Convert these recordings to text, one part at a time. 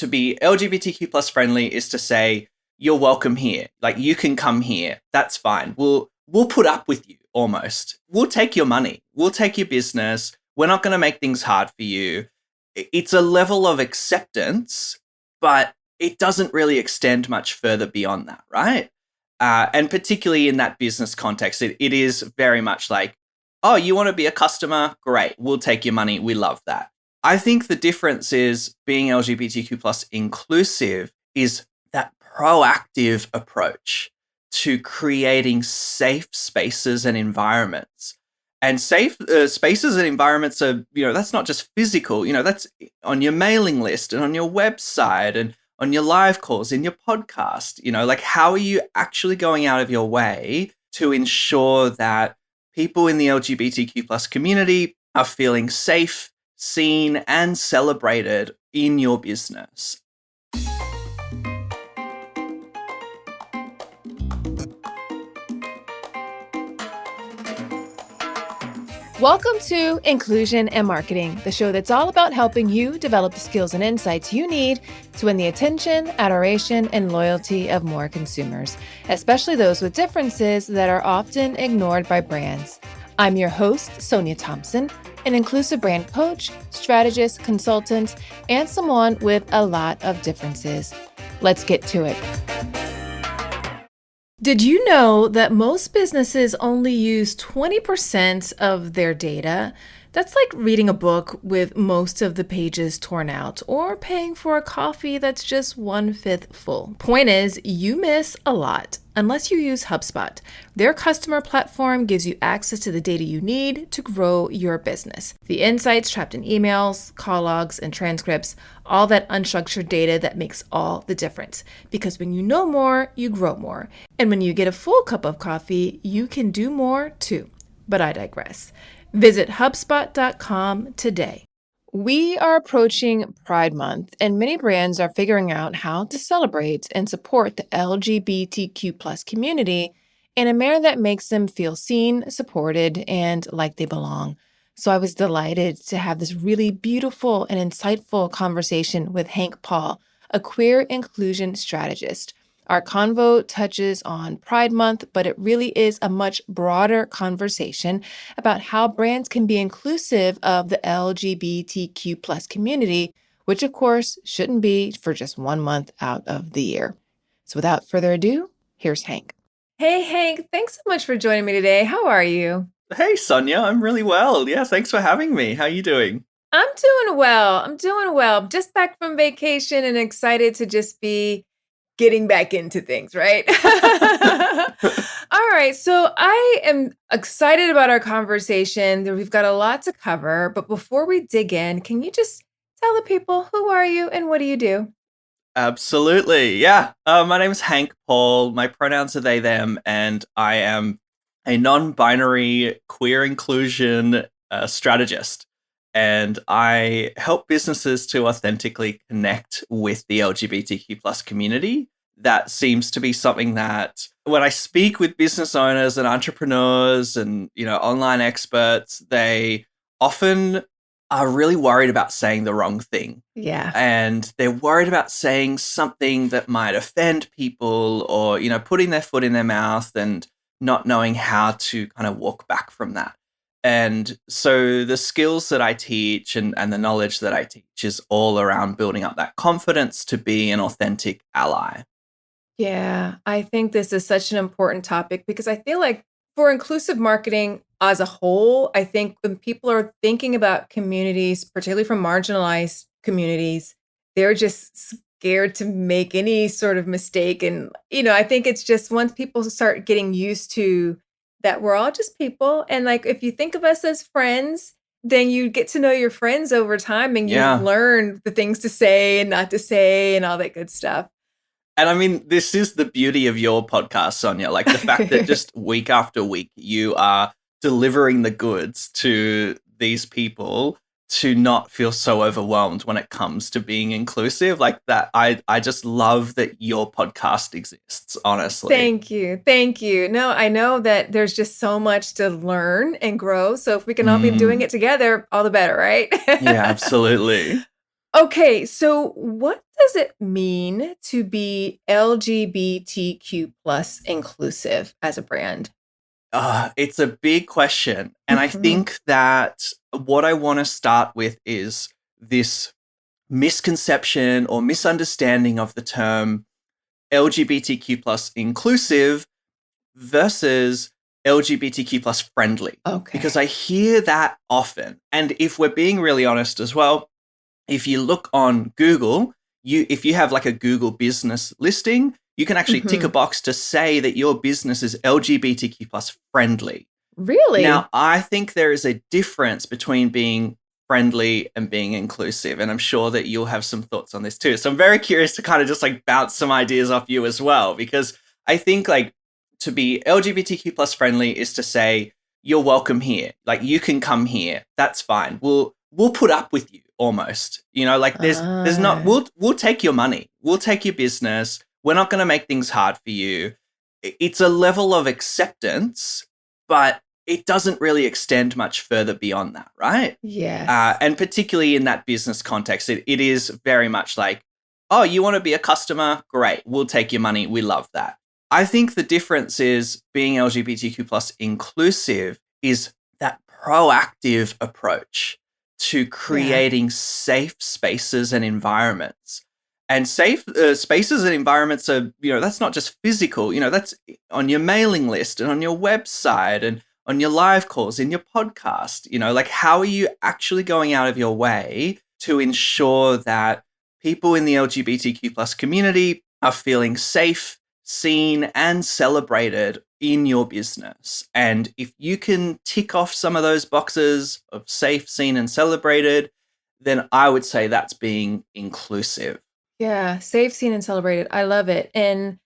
to be LGBTQ plus friendly is to say, you're welcome here. Like, you can come here. That's fine. We'll put up with you almost. We'll take your money. We'll take your business. We're not going to make things hard for you. It's a level of acceptance, but it doesn't really extend much further beyond that, right? And particularly in that business context, it is very much like, oh, you want to be a customer? Great. We'll take your money. We love that. I think the difference is being LGBTQ plus inclusive is that proactive approach to creating safe spaces and environments. And safe spaces and environments are, that's not just physical, that's on your mailing list and on your website and on your live calls, in your podcast, like how are you actually going out of your way to ensure that people in the LGBTQ plus community are feeling safe, seen, and celebrated in your business? Welcome to Inclusion and Marketing, the show that's all about helping you develop the skills and insights you need to win the attention, adoration, and loyalty of more consumers, especially those with differences that are often ignored by brands. I'm your host, Sonia Thompson, an inclusive brand coach, strategist, consultant, and someone with a lot of differences. Let's get to it. Did you know that most businesses only use 20% of their data? That's like reading a book with most of the pages torn out or paying for a coffee that's just 1/5 full. Point is, you miss a lot unless you use HubSpot. Their customer platform gives you access to the data you need to grow your business. The insights trapped in emails, call logs, and transcripts, all that unstructured data that makes all the difference. Because when you know more, you grow more. And when you get a full cup of coffee, you can do more too. But I digress. Visit HubSpot.com today. We are approaching Pride Month, and many brands are figuring out how to celebrate and support the LGBTQ plus community in a manner that makes them feel seen, supported, and like they belong. So I was delighted to have this really beautiful and insightful conversation with Hank Paul, a queer inclusion strategist. Our convo touches on Pride Month, but it really is a much broader conversation about how brands can be inclusive of the LGBTQ plus community, which of course shouldn't be for just 1 month out of the year. So without further ado, here's Hank. Hey, Hank, thanks so much for joining me today. How are you? Hey, Sonia, I'm really well. Yeah, thanks for having me. How are you doing? I'm doing well. Just back from vacation and excited to just be getting back into things, right? All right. So I am excited about our conversation. We've got a lot to cover. But before we dig in, can you just tell the people, who are you and what do you do? Absolutely. Yeah. My name is Hank Paul. My pronouns are they, them, and I am a non-binary queer inclusion strategist. And I help businesses to authentically connect with the LGBTQ plus community. That seems to be something that when I speak with business owners and entrepreneurs and, online experts, they often are really worried about saying the wrong thing. Yeah. And they're worried about saying something that might offend people or, putting their foot in their mouth and not knowing how to kind of walk back from that. And so the skills that I teach and the knowledge that I teach is all around building up that confidence to be an authentic ally. Yeah, I think this is such an important topic because I feel like for inclusive marketing as a whole, I think when people are thinking about communities, particularly from marginalized communities, they're just scared to make any sort of mistake. And, I think it's just once people start getting used to that we're all just people. And like, if you think of us as friends, then you get to know your friends over time and you learn the things to say and not to say and all that good stuff. And I mean, this is the beauty of your podcast, Sonia, like the fact that just week after week, you are delivering the goods to these people to not feel so overwhelmed when it comes to being inclusive like that. I just love that your podcast exists, honestly. Thank you. No, I know that there's just so much to learn and grow. So if we can all be doing it together, all the better, right? Yeah, absolutely. Okay, so what does does it mean to be LGBTQ plus inclusive as a brand? It's a big question. And I Mhm. think that what I want to start with is this misconception or misunderstanding of the term LGBTQ plus inclusive versus LGBTQ plus friendly. Because Okay. I hear that often. And if we're being really honest as well, if you look on Google, if you have like a Google business listing, you can actually tick a Mhm. box to say that your business is LGBTQ plus friendly. Now, Really? I think there is a difference between being friendly and being inclusive. And I'm sure that you'll have some thoughts on this too. So I'm very curious to kind of just like bounce some ideas off you as well, because I think like to be LGBTQ plus friendly is to say, you're welcome here. Like you can come here. That's fine. We'll put up with you almost. You know, like there's not Ah, we'll take your money. We'll take your business. We're not going to make things hard for you. It's a level of acceptance, but it doesn't really extend much further beyond that, right? yes. And particularly in that business context, it is very much like, oh, you want to be a customer? Great, we'll take your money. We love that. I think the difference is being LGBTQ plus inclusive is that proactive approach to Yeah. creating safe spaces and environments. And safe spaces and environments are, that's not just physical, that's on your mailing list and on your website and on your live calls, in your podcast. Like how are you actually going out of your way to ensure that people in the LGBTQ plus community are feeling safe, seen, and celebrated in your business? And if you can tick off some of those boxes of safe, seen, and celebrated, then I would say that's being inclusive. Yeah. Safe, seen, and celebrated. I love it. And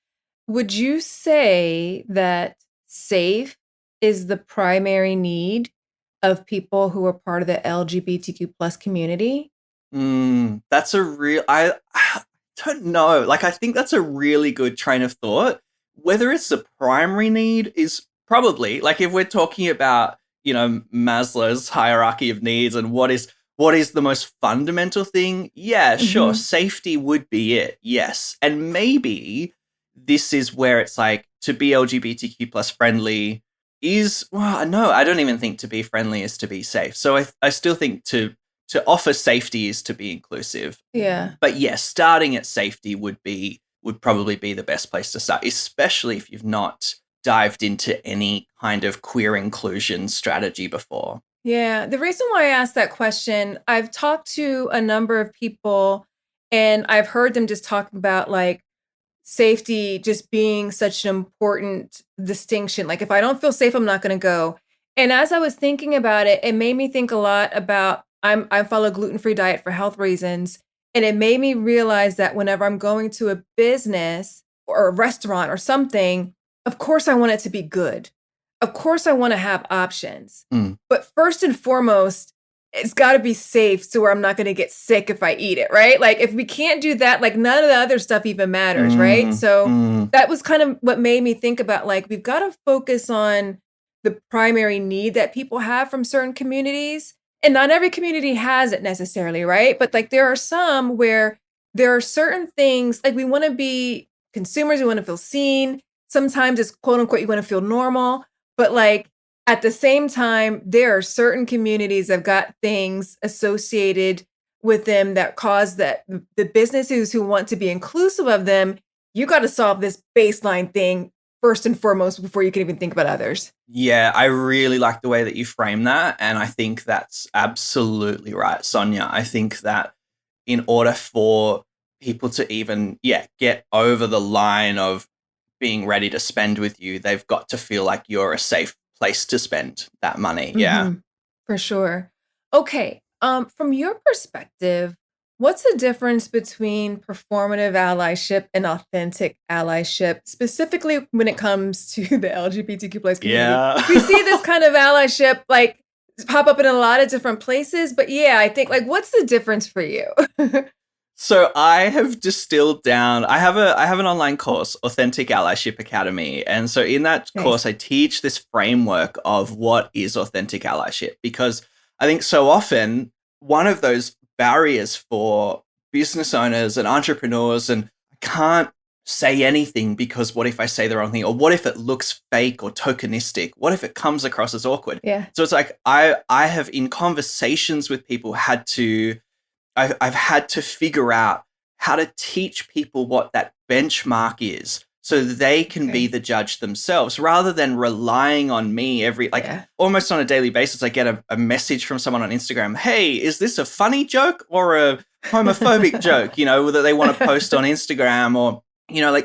would you say that safe is the primary need of people who are part of the LGBTQ plus community? That's a real. I don't know. Like, I think that's a really good train of thought. Whether it's the primary need is probably like if we're talking about Maslow's hierarchy of needs and what is the most fundamental thing. Yeah, sure. Mhm. Safety would be it. Yes, and maybe this is where it's like to be LGBTQ plus friendly is well. No, I don't even think to be friendly is to be safe. So I still think to offer safety is to be inclusive. Yeah. But yes, starting at safety would probably be the best place to start, especially if you've not dived into any kind of queer inclusion strategy before. Yeah. The reason why I asked that question, I've talked to a number of people and I've heard them just talk about like safety just being such an important distinction. Like if I don't feel safe, I'm not going to go. And as I was thinking about it, it made me think a lot about I follow gluten-free diet for health reasons, and it made me realize that whenever I'm going to a business or a restaurant or something, of course I want it to be good. Of course I want to have options. Mm. But first and foremost, it's gotta be safe so where I'm not gonna get sick if I eat it, right? Like, if we can't do that, like, none of the other stuff even matters, right? Mm, So, mm. that was kind of what made me think about, like, we've gotta focus on the primary need that people have from certain communities, and not every community has it necessarily, right? But, like, there are some where there are certain things like, we wanna be consumers, we wanna feel seen. Sometimes it's quote, unquote, "You wanna feel normal," but, like, at the same time, there are certain communities that have got things associated with them that cause that the businesses who want to be inclusive of them, you gotta solve this baseline thing first and foremost before you can even think about others. Yeah, I really like the way that you frame that. And I think that's absolutely right, Sonia. I think that in order for people to even, yeah, get over the line of being ready to spend with you, they've got to feel like you're a safe place to spend that money. Yeah. Mhm. For sure. Okay, from your perspective, what's the difference between performative allyship and authentic allyship, specifically when it comes to the LGBTQ plus community? Yeah. We see this kind of allyship, like, pop up in a lot of different places, but yeah, I think, like, what's the difference for you? So I have distilled down. I have an online course, Authentic Allyship Academy, and so in that course, Nice. I teach this framework of what is authentic allyship because I think so often one of those barriers for business owners and entrepreneurs, and I can't say anything because what if I say the wrong thing? Or what if it looks fake or tokenistic? What if it comes across as awkward? Yeah. So it's like I have in conversations with people I've had to figure out how to teach people what that benchmark is so they can be the judge themselves rather than relying on me almost on a daily basis. I get a message from someone on Instagram. Hey, is this a funny joke or a homophobic joke? That they want to post on Instagram or,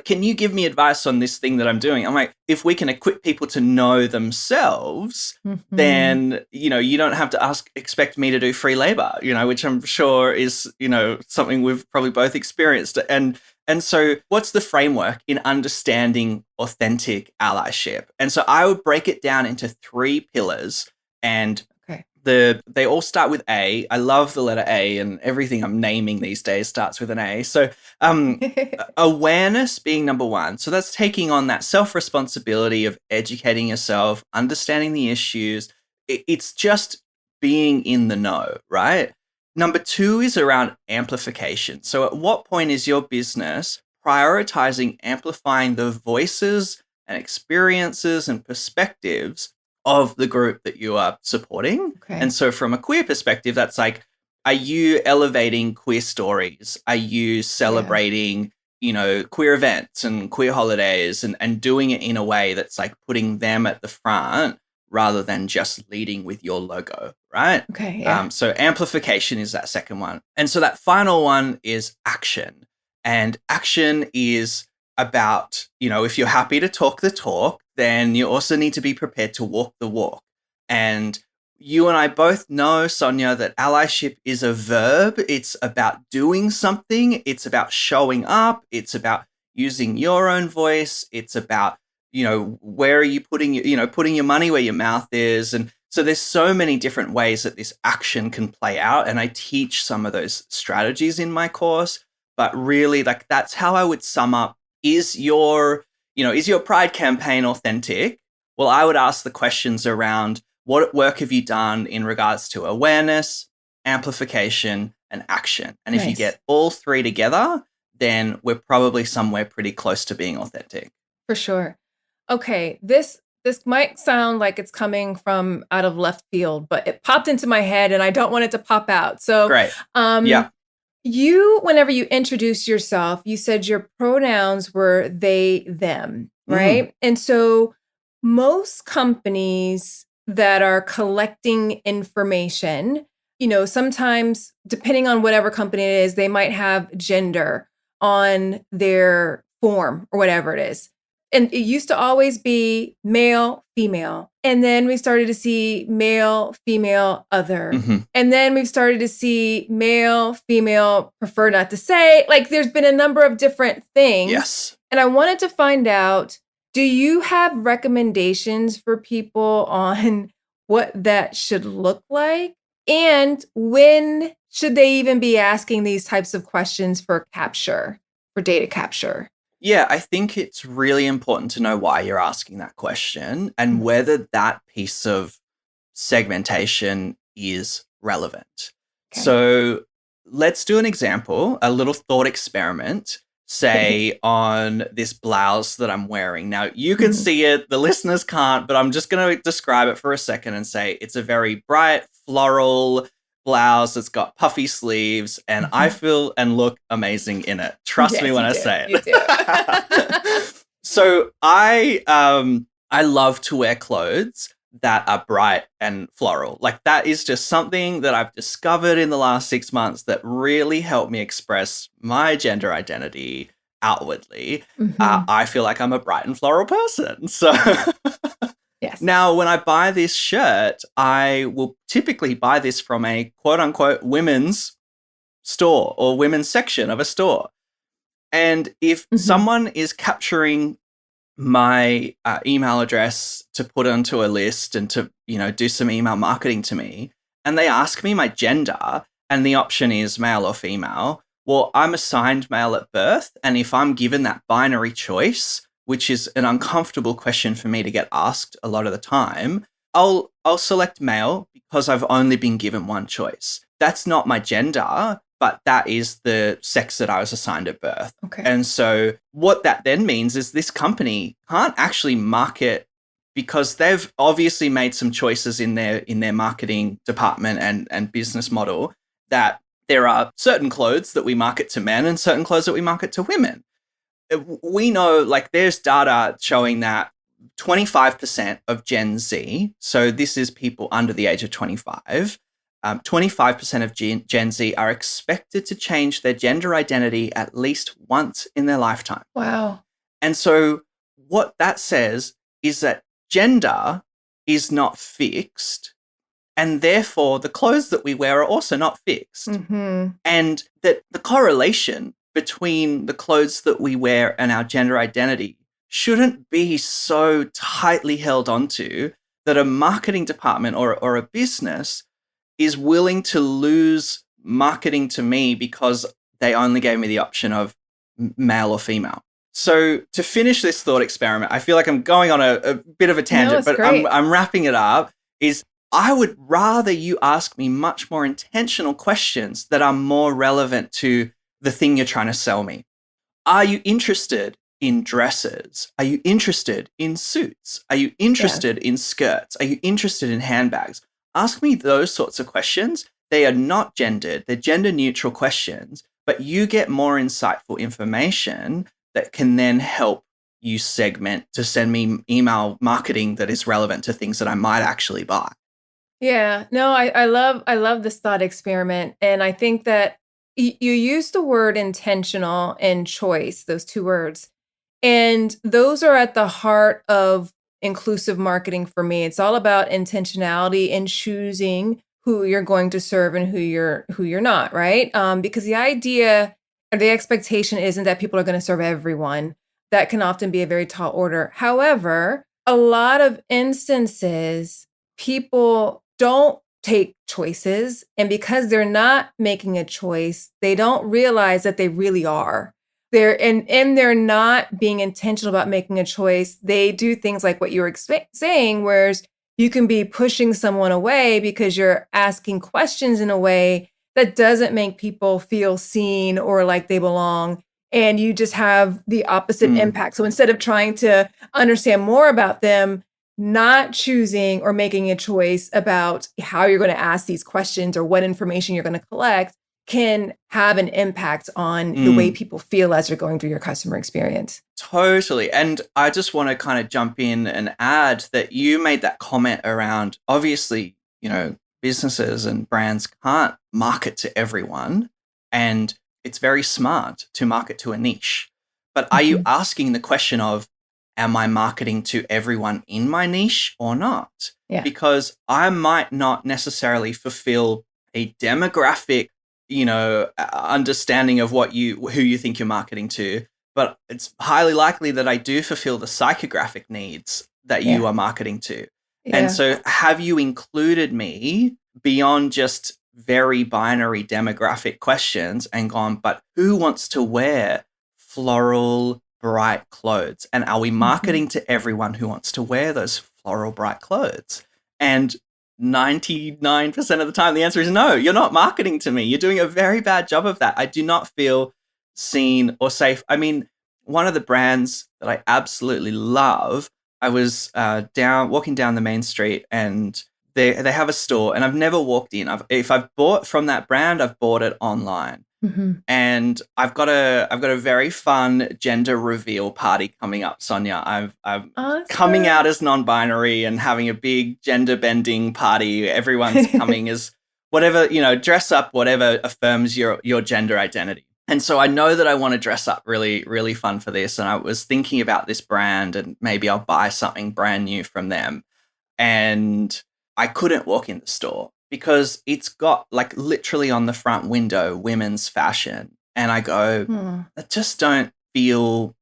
can you give me advice on this thing that I'm doing? I'm like, if we can equip people to know themselves, then, you don't have to expect me to do free labor, which I'm sure is, something we've probably both experienced. And so what's the framework in understanding authentic allyship? And so I would break it down into 3 pillars, and they all start with A. I love the letter A, and everything I'm naming these days starts with an A. So awareness being number 1. So that's taking on that self-responsibility of educating yourself, understanding the issues. It's just being in the know, right? Number 2 is around amplification. So at what point is your business prioritizing amplifying the voices and experiences and perspectives of the group that you are supporting? And so from a queer perspective, that's like, are you elevating queer stories? Are you celebrating, queer events and queer holidays and doing it in a way that's like putting them at the front rather than just leading with your logo, right? So amplification is that second one. And so that final one is action. And action is about, if you're happy to talk the talk, then you also need to be prepared to walk the walk. And you and I both know, Sonia, that allyship is a verb. It's about doing something. It's about showing up. It's about using your own voice. It's about, where are you putting your money where your mouth is. And so there's so many different ways that this action can play out. And I teach some of those strategies in my course. But really, that's how I would sum up. Is your Pride campaign authentic? Well, I would ask the questions around what work have you done in regards to awareness, amplification, and action. And if you get all 3 together, then we're probably somewhere pretty close to being authentic. For sure. Okay, this might sound like it's coming from out of left field, but it popped into my head and I don't want it to pop out. So great. Whenever you introduced yourself, you said your pronouns were they, them, right? And so most companies that are collecting information, sometimes depending on whatever company it is, they might have gender on their form or whatever it is. And it used to always be male, female. And then we started to see male, female, other. And then we've started to see male, female, prefer not to say. Like there's been a number of different things. Yes. And I wanted to find out, do you have recommendations for people on what that should look like? And when should they even be asking these types of questions for data capture? Yeah, I think it's really important to know why you're asking that question and whether that piece of segmentation is relevant. So let's do an example, a little thought experiment, say on this blouse that I'm wearing. Now, you can see it, the listeners can't, but I'm just going to describe it for a second and say it's a very bright, floral blouse that's got puffy sleeves, and I feel and look amazing in it. Trust me when I say it. You do. So I love to wear clothes that are bright and floral. Like that is just something that I've discovered in the last 6 months that really helped me express my gender identity outwardly. I feel like I'm a bright and floral person. So now when I buy this shirt, I will typically buy this from a quote unquote women's store or women's section of a store. And if someone is capturing my email address to put onto a list and to, do some email marketing to me, and they ask me my gender and the option is male or female, well, I'm assigned male at birth. And if I'm given that binary choice, which is an uncomfortable question for me to get asked a lot of the time, I'll select male because I've only been given one choice. That's not my gender, but that is the sex that I was assigned at birth. Okay. And so what that then means is this company can't actually market, because they've obviously made some choices in their marketing department and business model, that there are certain clothes that we market to men and certain clothes that we market to women. We know, like, there's data showing that 25% of Gen Z, so this is people under the age of 25, 25% of Gen Z are expected to change their gender identity at least once in their lifetime. Wow. And so what that says is that gender is not fixed, and therefore the clothes that we wear are also not fixed. Mm-hmm. And that the correlation between the clothes that we wear and our gender identity shouldn't be so tightly held onto that a marketing department or a business is willing to lose marketing to me because they only gave me the option of male or female. So to finish this thought experiment, I feel like I'm going on a bit of a tangent, but I'm wrapping it up, is I would rather you ask me much more intentional questions that are more relevant to the thing you're trying to sell me. Are you interested in dresses? Are you interested in suits? Are you interested in skirts? Are you interested in handbags? Ask me those sorts of questions. They are not gendered. They're gender neutral questions, but you get more insightful information that can then help you segment to send me email marketing that is relevant to things that I might actually buy. Yeah, no, I love this thought experiment. And I think that you use the word intentional and choice, those two words. And those are at the heart of inclusive marketing for me. It's all about intentionality and choosing who you're going to serve and who you're not, right? Because the idea or the expectation isn't that people are going to serve everyone. That can often be a very tall order. However, a lot of instances, people don't take choices. And because they're not making a choice, they don't realize that they really are. They're not being intentional about making a choice. They do things like what you were saying, whereas you can be pushing someone away because you're asking questions in a way that doesn't make people feel seen or like they belong. And you just have the opposite impact. So instead of trying to understand more about them, not choosing or making a choice about how you're going to ask these questions or what information you're going to collect can have an impact on the way people feel as you're going through your customer experience. Totally. And I just want to kind of jump in and add that you made that comment around, obviously, businesses and brands can't market to everyone, and it's very smart to market to a niche. But are you asking the question of, am I marketing to everyone in my niche or not? Yeah. Because I might not necessarily fulfill a demographic, understanding of who you think you're marketing to, but it's highly likely that I do fulfill the psychographic needs that you are marketing to. Yeah. And so have you included me beyond just very binary demographic questions and gone, but who wants to wear floral, bright clothes? And are we marketing to everyone who wants to wear those floral, bright clothes? And 99% of the time, the answer is no, you're not marketing to me. You're doing a very bad job of that. I do not feel seen or safe. I mean, one of the brands that I absolutely love, I was walking down the main street, and they have a store, and I've never walked in. If I've bought from that brand, I've bought it online. And I've got a very fun gender reveal party coming up, Sonia. I'm awesome. Coming out as non-binary and having a big gender bending party. Everyone's coming as whatever, dress up, whatever affirms your gender identity. And so I know that I want to dress up really, really fun for this. And I was thinking about this brand, and maybe I'll buy something brand new from them. And I couldn't walk in the store because it's got, like, literally on the front window, women's fashion. And I go, I just don't feel,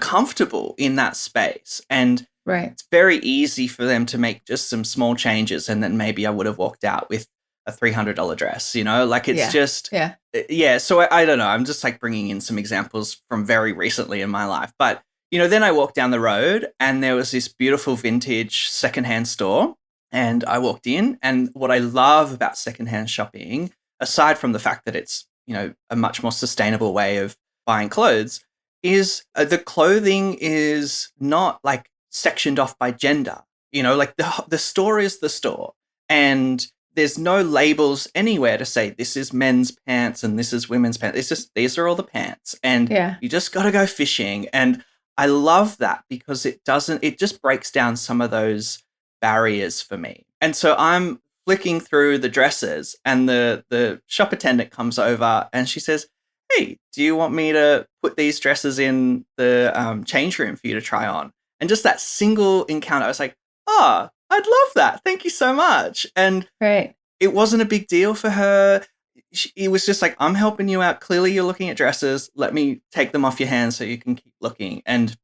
comfortable in that space. And it's very easy for them to make just some small changes, and then maybe I would have walked out with a $300 dress, like it's just, So I don't know. I'm just like bringing in some examples from very recently in my life. But, then I walked down the road, and there was this beautiful vintage secondhand store. And I walked in, and what I love about secondhand shopping, aside from the fact that it's a much more sustainable way of buying clothes, is the clothing is not like sectioned off by gender. Like the store is the store, and there's no labels anywhere to say this is men's pants and this is women's pants. It's just these are all the pants, and Yeah. you just got to go fishing. And I love that because it just breaks down some of those barriers for me. And so I'm flicking through the dresses, and the shop attendant comes over and she says, "Hey, do you want me to put these dresses in the change room for you to try on?" And just that single encounter, I was like, "Oh, I'd love that. Thank you so much." And Right. it wasn't a big deal for her. It was just like, "I'm helping you out. Clearly you're looking at dresses. Let me take them off your hands so you can keep looking." And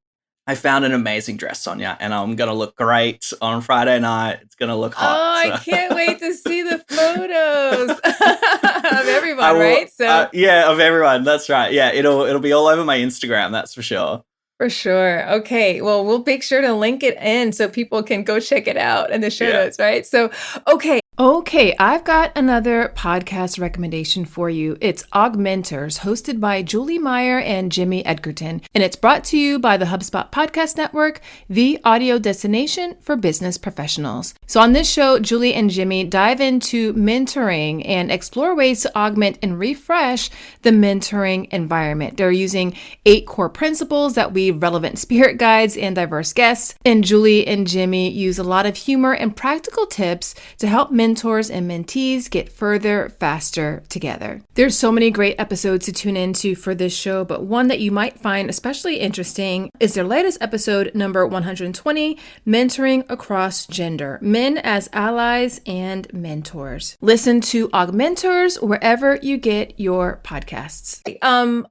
I found an amazing dress, Sonia, and I'm going to look great on Friday night. It's going to look Oh, hot. I can't wait to see the photos of I everyone, will, right? So yeah, of everyone. That's right. Yeah, it'll be all over my Instagram. That's for sure. for sure. Okay. Well, we'll make sure to link it in so people can go check it out in the show Yeah. notes, right? So, okay. Okay, I've got another podcast recommendation for you. It's Augmenters, hosted by Julie Meyer and Jimmy Edgerton, and it's brought to you by the HubSpot Podcast Network, the audio destination for business professionals. So on this show, Julie and Jimmy dive into mentoring and explore ways to augment and refresh the mentoring environment. They're using 8 core principles that weave relevant spirit guides and diverse guests, and Julie and Jimmy use a lot of humor and practical tips to help mentors and mentees get further, faster together. There's so many great episodes to tune into for this show, but one that you might find especially interesting is their latest episode, number 120, Mentoring Across Gender, Men as Allies and Mentors. Listen to Augmenters wherever you get your podcasts.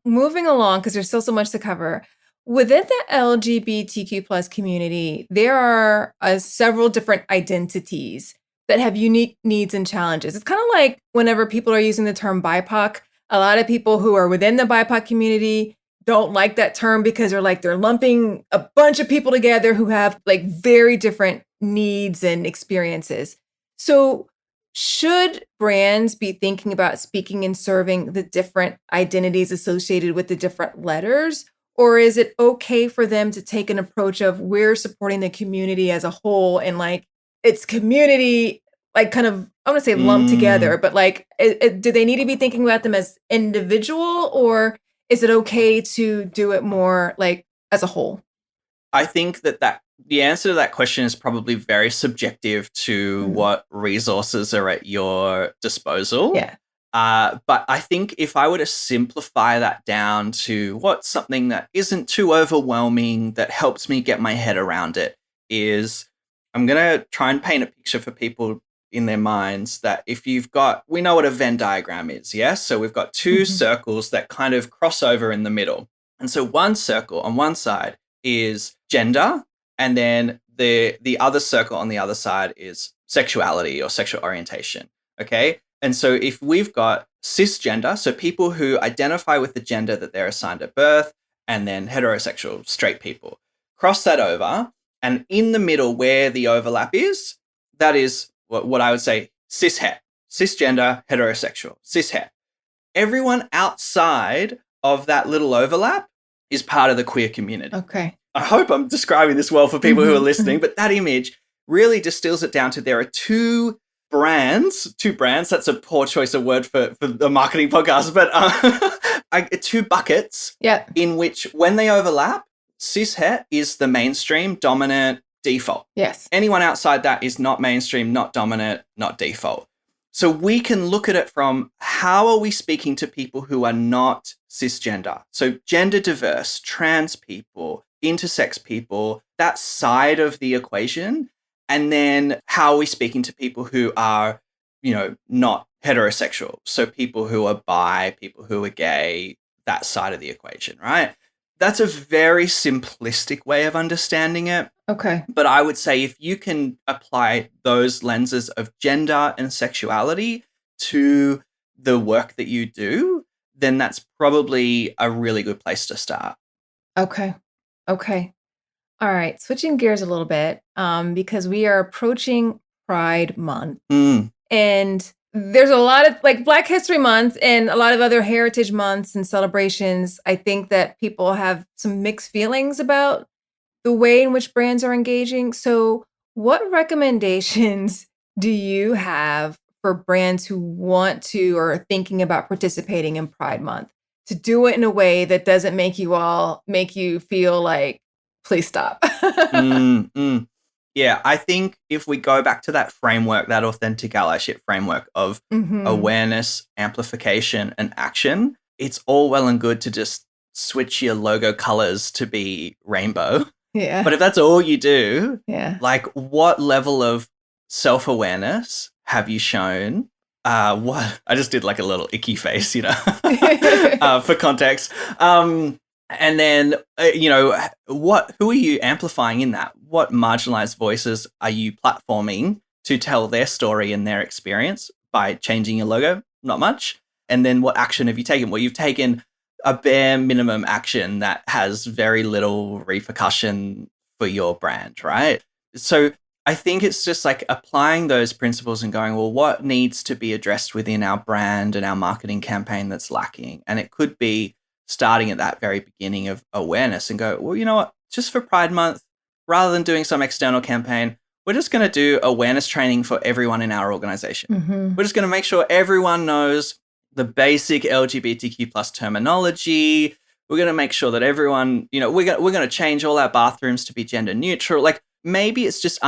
Moving along, because there's still so much to cover. Within the LGBTQ plus community, there are several different identities that have unique needs and challenges. It's kind of like whenever people are using the term BIPOC, a lot of people who are within the BIPOC community don't like that term because they're lumping a bunch of people together who have like very different needs and experiences. So should brands be thinking about speaking and serving the different identities associated with the different letters? Or is it okay for them to take an approach of we're supporting the community as a whole and like it's community, like kind of, I want to say lumped together, but like, do they need to be thinking about them as individual, or is it okay to do it more like as a whole? I think that the answer to that question is probably very subjective to what resources are at your disposal. Yeah. But I think if I were to simplify that down to what's something that isn't too overwhelming, that helps me get my head around it, is I'm going to try and paint a picture for people in their minds that if we know what a Venn diagram is, yes? So we've got 2 circles that kind of cross over in the middle. And so one circle on one side is gender, and then the other circle on the other side is sexuality or sexual orientation, okay? And so if we've got cisgender, so people who identify with the gender that they're assigned at birth, and then heterosexual, straight people, cross that over, and in the middle where the overlap is, that is what I would say cishet, cisgender, heterosexual, cishet. Everyone outside of that little overlap is part of the queer community. Okay. I hope I'm describing this well for people who are listening, but that image really distills it down to there are two brands, that's a poor choice of word for the marketing podcast, but 2 buckets in which when they overlap, cishet is the mainstream, dominant, default. Yes. Anyone outside that is not mainstream, not dominant, not default. So we can look at it from how are we speaking to people who are not cisgender? So gender diverse, trans people, intersex people, that side of the equation. And then how are we speaking to people who are, not heterosexual? So people who are bi, people who are gay, that side of the equation, right? That's a very simplistic way of understanding it. Okay. But I would say if you can apply those lenses of gender and sexuality to the work that you do, then that's probably a really good place to start. Okay. All right. Switching gears a little bit, because we are approaching Pride Month. And there's a lot of like Black History Month and a lot of other heritage months and celebrations. I think that people have some mixed feelings about the way in which brands are engaging. So, what recommendations do you have for brands who want to or are thinking about participating in Pride Month to do it in a way that doesn't make you feel like, please stop? Mm, mm. Yeah, I think if we go back to that framework, that authentic allyship framework of Hmm. awareness, amplification, and action, it's all well and good to just switch your logo colors to be rainbow. But Yeah. if that's all you do, Yeah. like what level of self awareness have you shown? What I just did like a little icky face, for context. And then, who are you amplifying in that? What marginalized voices are you platforming to tell their story and their experience by changing your logo? Not much. And then what action have you taken? Well, you've taken a bare minimum action that has very little repercussion for your brand, right? So I think it's just like applying those principles and going, well, what needs to be addressed within our brand and our marketing campaign that's lacking? And it could be starting at that very beginning of awareness and go, well, you know what? Just for Pride Month, rather than doing some external campaign, we're just going to do awareness training for everyone in our organization. Hmm. We're just going to make sure everyone knows the basic LGBTQ plus terminology. We're going to make sure that everyone, we're going to change all our bathrooms to be gender neutral. Like maybe it's just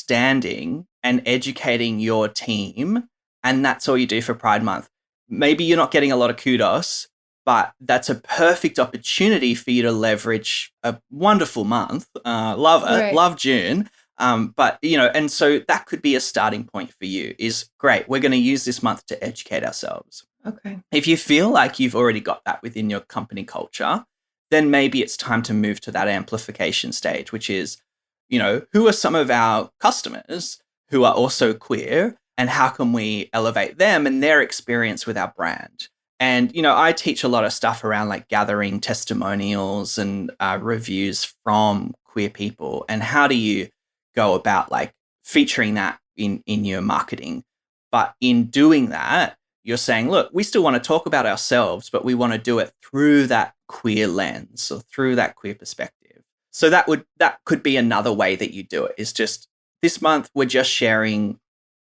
understanding and educating your team, and that's all you do for Pride Month. Maybe you're not getting a lot of kudos, but that's a perfect opportunity for you to leverage a wonderful month. Love it, Right. love June. And so that could be a starting point for you is great. We're going to use this month to educate ourselves. Okay. If you feel like you've already got that within your company culture, then maybe it's time to move to that amplification stage, which is, who are some of our customers who are also queer and how can we elevate them and their experience with our brand? And, I teach a lot of stuff around like gathering testimonials and reviews from queer people. And how do you go about like featuring that in your marketing? But in doing that, you're saying, look, we still want to talk about ourselves, but we want to do it through that queer lens or through that queer perspective. So that could be another way that you do it is just this month we're just sharing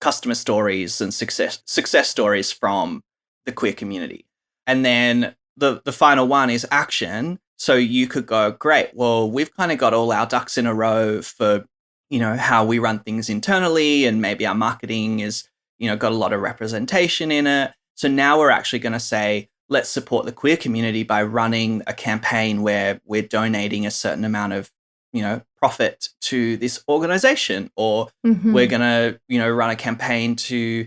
customer stories and success stories from the queer community. And then the final one is action. So you could go, great, well, we've kind of got all our ducks in a row for, how we run things internally and maybe our marketing is, got a lot of representation in it. So now we're actually going to say, let's support the queer community by running a campaign where we're donating a certain amount of, profit to this organization, or we're Hmm. going to, run a campaign to,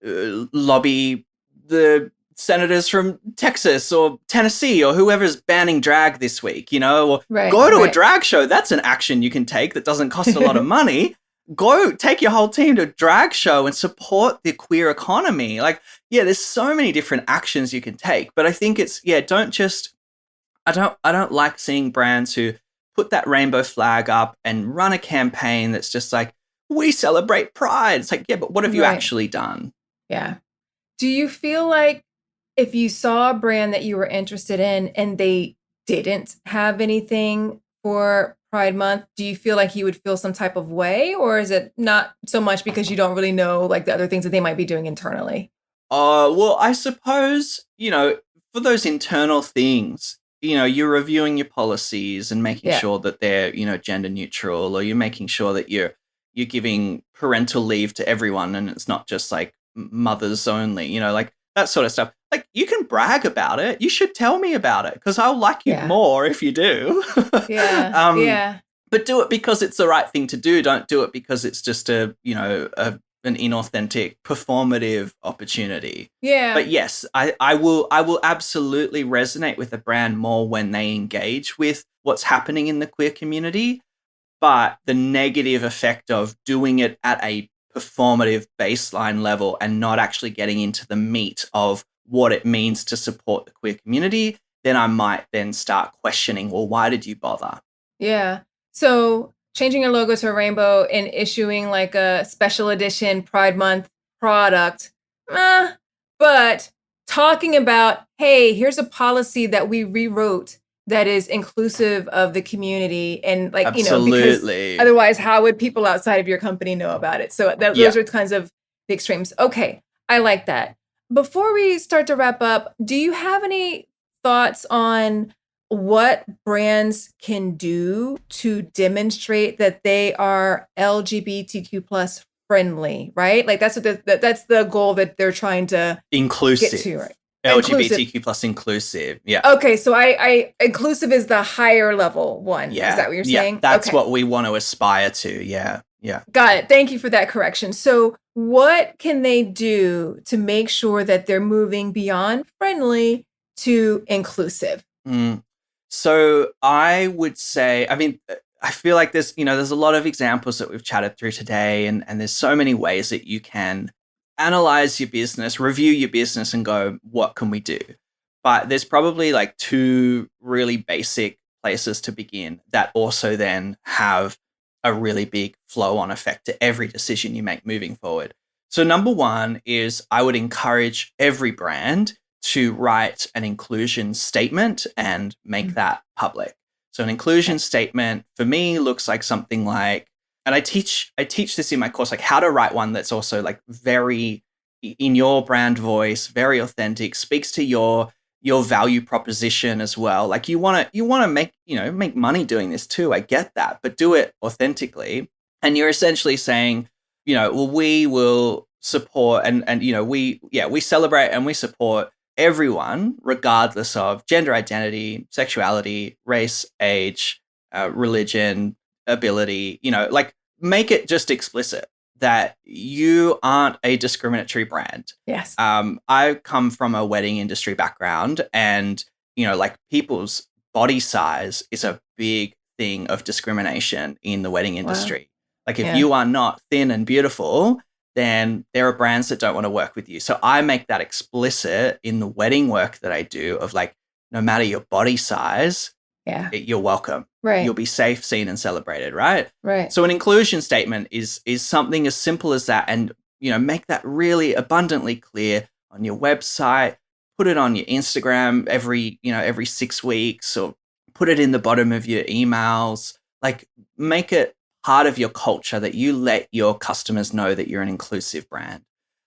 lobby the senators from Texas or Tennessee or whoever's banning drag this week, or Right. go to a Right. drag show. That's an action you can take that doesn't cost a lot of money. Go take your whole team to a drag show and support the queer economy. Like, yeah, there's so many different actions you can take. But I think it's, don't just, I don't like seeing brands who put that rainbow flag up and run a campaign that's just like, we celebrate pride. It's like, yeah, but what have you Right. actually done? Yeah. Do you feel like if you saw a brand that you were interested in and they didn't have anything for Pride Month, do you feel like you would feel some type of way? Or is it not so much because you don't really know like the other things that they might be doing internally? Well, I suppose, for those internal things, you're reviewing your policies and making Yeah. sure that they're, gender neutral, or you're making sure that you're giving parental leave to everyone and it's not just like mothers only, like that sort of stuff. Like you can brag about it. You should tell me about it because I'll like you Yeah. more if you do. Yeah. um, Yeah. but do it because it's the right thing to do. Don't do it because it's just an inauthentic performative opportunity. Yeah. But yes, I will absolutely resonate with a brand more when they engage with what's happening in the queer community. But the negative effect of doing it at a performative baseline level and not actually getting into the meat of what it means to support the queer community, then I might then start questioning, well, why did you bother? Yeah. So changing your logo to a rainbow and issuing like a special edition Pride Month product, but talking about, hey, here's a policy that we rewrote that is inclusive of the community, and like, because Absolutely. otherwise, how would people outside of your company know about it? So Yeah. those are kinds of the extremes. Okay, I like that. Before we start to wrap up, do you have any thoughts on what brands can do to demonstrate that they are LGBTQ plus friendly, right? Like that's what that's the goal that they're trying to get Inclusive. to, right? Inclusive. LGBTQ plus inclusive. Yeah. Okay, so I inclusive is the higher level one. Is that what you're Yeah. saying? That's Okay. what we want to aspire to. Yeah. Yeah. Got it. Thank you for that correction. So, what can they do to make sure that they're moving beyond friendly to inclusive? Mm. So I would say, I mean, I feel like there's a lot of examples that we've chatted through today, and there's so many ways that you can analyze your business, review your business, and go, what can we do? But there's probably like two really basic places to begin that also then have a really big flow on effect to every decision you make moving forward. So, number one is I would encourage every brand to write an inclusion statement and make that public. So, an inclusion statement for me looks like something like, and I teach this in my course, like how to write one that's also like very in your brand voice, very authentic, speaks to your value proposition as well. Like you want to make money doing this too. I get that, but do it authentically. And you're essentially saying, well, we will support and we celebrate and we support everyone regardless of gender identity, sexuality, race, age, religion, ability, like make it just explicit that you aren't a discriminatory brand. Yes. I come from a wedding industry background, and like people's body size is a big thing of discrimination in the wedding industry. Like if you are not thin and beautiful, then there are brands that don't want to work with you. So I make that explicit in the wedding work that I do of like, no matter your body size, you're welcome. Right. You'll be safe, seen, and celebrated, right? Right. So an inclusion statement is something as simple as that, and make that really abundantly clear on your website. Put it on your Instagram every 6 weeks, or put it in the bottom of your emails. Like make it part of your culture that you let your customers know that you're an inclusive brand.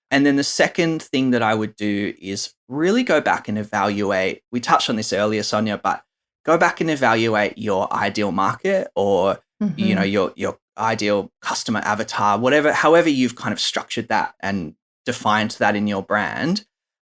And then the second thing that I would do is really go back and evaluate. We touched on this earlier, Sonia, but go back and evaluate your ideal market or, your ideal customer avatar, however you've kind of structured that and defined that in your brand.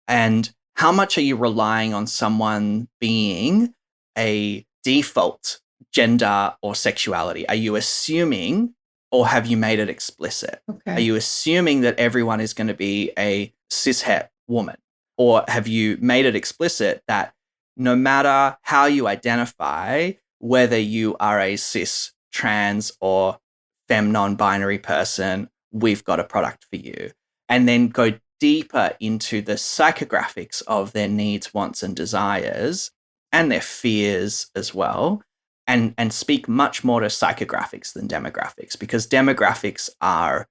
And how much are you relying on someone being a default gender or sexuality? Are you assuming, or have you made it explicit? Okay. Are you assuming that everyone is going to be a cishet woman? Or have you made it explicit that no matter how you identify, whether you are a cis, trans, or femme non-binary person, we've got a product for you? And then go deeper into the psychographics of their needs, wants, and desires, and their fears as well, and speak much more to psychographics than demographics, because demographics are,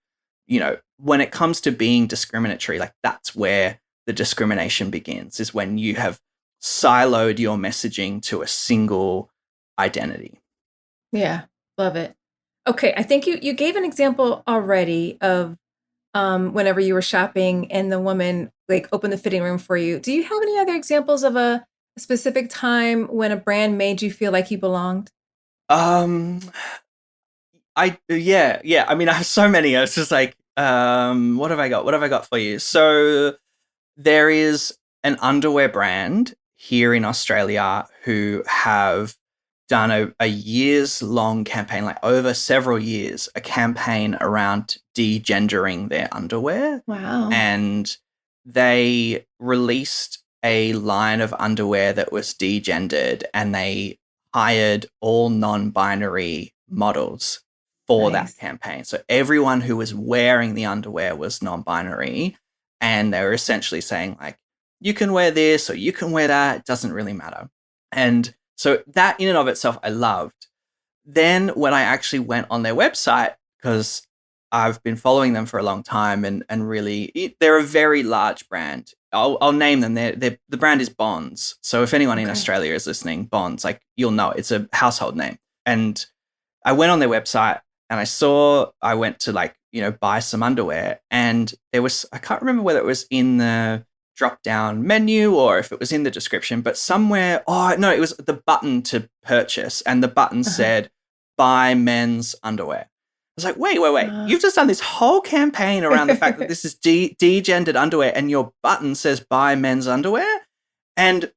when it comes to being discriminatory, like that's where the discrimination begins, is when you have siloed your messaging to a single identity. Yeah, love it. Okay, I think you gave an example already of whenever you were shopping and the woman like opened the fitting room for you. Do you have any other examples of a specific time when a brand made you feel like you belonged? I mean, I have so many. I was just like, what have I got? What have I got for you? So there is an underwear brand here in Australia who have done a years long campaign, like over several years, a campaign around degendering their underwear. Wow. And they released a line of underwear that was degendered, and they hired all non-binary models for that campaign. So everyone who was wearing the underwear was non-binary, and they were essentially saying like, you can wear this or you can wear that, it doesn't really matter. And so that in and of itself I loved. Then when I actually went on their website, because I've been following them for a long time, and really, they're a very large brand. I'll name them. The brand is Bonds. So if anyone in Okay. Australia is listening, Bonds, like you'll know it's a household name. And I went on their website and I went to like, buy some underwear, and I can't remember whether it was in the drop down menu or if it was in the description, but somewhere, oh no, it was the button to purchase, and the button said buy men's underwear. I was like, wait. You've just done this whole campaign around the fact that this is degendered underwear, and your button says buy men's underwear. And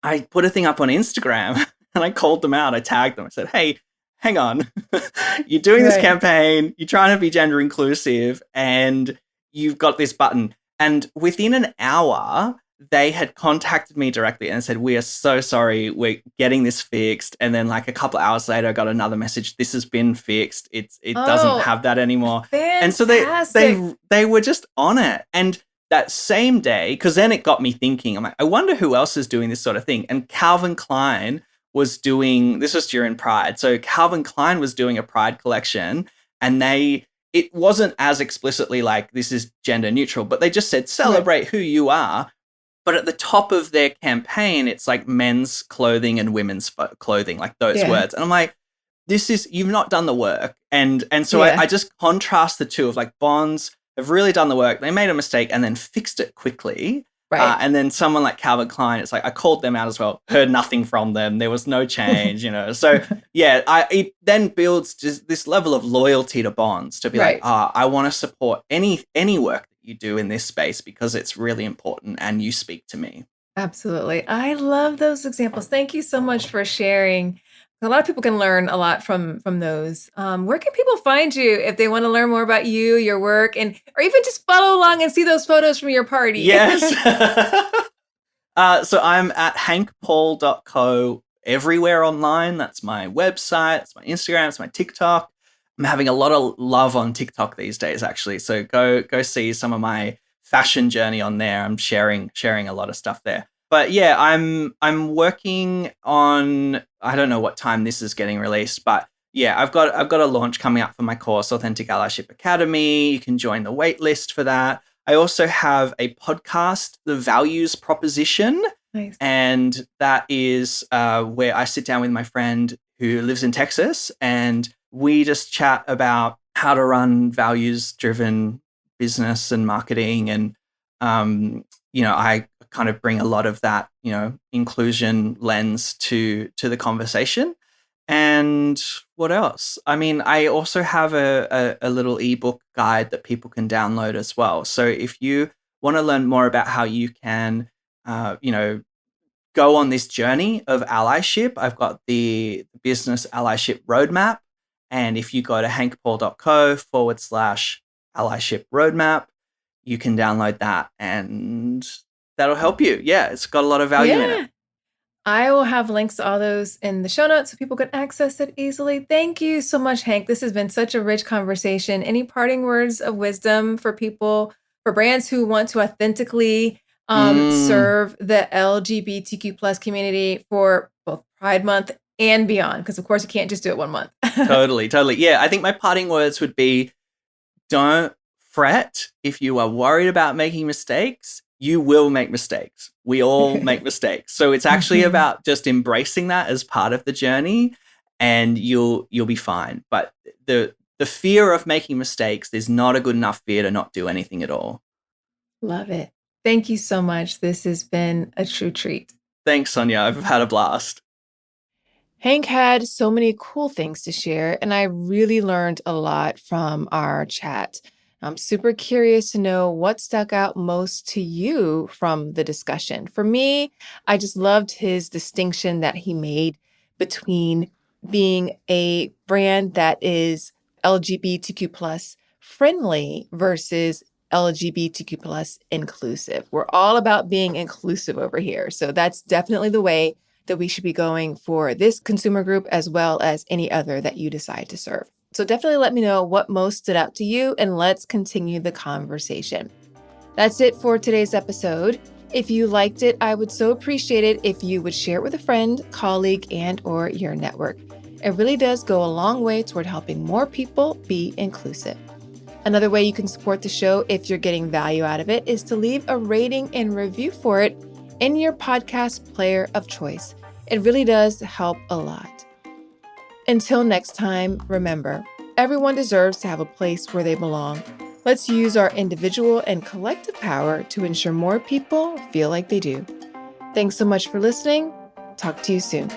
I put a thing up on Instagram and I called them out. I tagged them. I said, hey, hang on. You're doing this campaign. You're trying to be gender inclusive, and you've got this button. And within an hour, they had contacted me directly and said, we are so sorry, we're getting this fixed. And then like a couple of hours later, I got another message, this has been fixed. It doesn't have that anymore. Fantastic. And so they were just on it. And that same day, because then it got me thinking, I'm like, I wonder who else is doing this sort of thing. And Calvin Klein was doing, this was during Pride. So Calvin Klein was doing a Pride collection, and it wasn't as explicitly like this is gender neutral, but they just said celebrate who you are. But at the top of their campaign, it's like men's clothing and women's clothing, like those words. And I'm like, you've not done the work. And so I just contrast the two of like, Bonds have really done the work. They made a mistake and then fixed it quickly. Right. And then someone like Calvin Klein, it's like, I called them out as well, heard nothing from them. There was no change, So it then builds just this level of loyalty to Bonds to be like, I want to support any work that you do in this space because it's really important and you speak to me. Absolutely. I love those examples. Thank you so much for sharing. A lot of people can learn a lot from those. Where can people find you if they want to learn more about you, your work, or even just follow along and see those photos from your party? Yes. So I'm at hankpaul.co everywhere online. That's my website. It's my Instagram. It's my TikTok. I'm having a lot of love on TikTok these days, actually. So go see some of my fashion journey on there. I'm sharing a lot of stuff there. But yeah, I'm working on, I don't know what time this is getting released, but yeah, I've got a launch coming up for my course, Authentic Allyship Academy. You can join the wait list for that. I also have a podcast, The Values Proposition. Nice. And that is where I sit down with my friend who lives in Texas, and we just chat about how to run values-driven business and marketing. And, I kind of bring a lot of that, inclusion lens to the conversation. And what else? I mean, I also have a little ebook guide that people can download as well. So if you want to learn more about how you can, go on this journey of allyship, I've got the business allyship roadmap. And if you go to hankpaul.co/allyship roadmap, you can download that and that'll help you. Yeah, it's got a lot of value in it. I will have links to all those in the show notes so people can access it easily. Thank you so much, Hank. This has been such a rich conversation. Any parting words of wisdom for people, for brands who want to authentically serve the LGBTQ plus community for both Pride Month and beyond? Because of course you can't just do it 1 month. Totally. Yeah, I think my parting words would be, don't fret if you are worried about making mistakes. You will make mistakes. We all make mistakes. So it's actually about just embracing that as part of the journey, and you'll be fine. But the fear of making mistakes is not a good enough fear to not do anything at all. Love it. Thank you so much. This has been a true treat. Thanks, Sonia. I've had a blast. Hank had so many cool things to share, and I really learned a lot from our chat. I'm super curious to know what stuck out most to you from the discussion. For me, I just loved his distinction that he made between being a brand that is LGBTQ plus friendly versus LGBTQ plus inclusive. We're all about being inclusive over here. So that's definitely the way that we should be going for this consumer group as well as any other that you decide to serve. So definitely let me know what most stood out to you, and let's continue the conversation. That's it for today's episode. If you liked it, I would so appreciate it if you would share it with a friend, colleague, and/or your network. It really does go a long way toward helping more people be inclusive. Another way you can support the show if you're getting value out of it is to leave a rating and review for it in your podcast player of choice. It really does help a lot. Until next time, remember, everyone deserves to have a place where they belong. Let's use our individual and collective power to ensure more people feel like they do. Thanks so much for listening. Talk to you soon.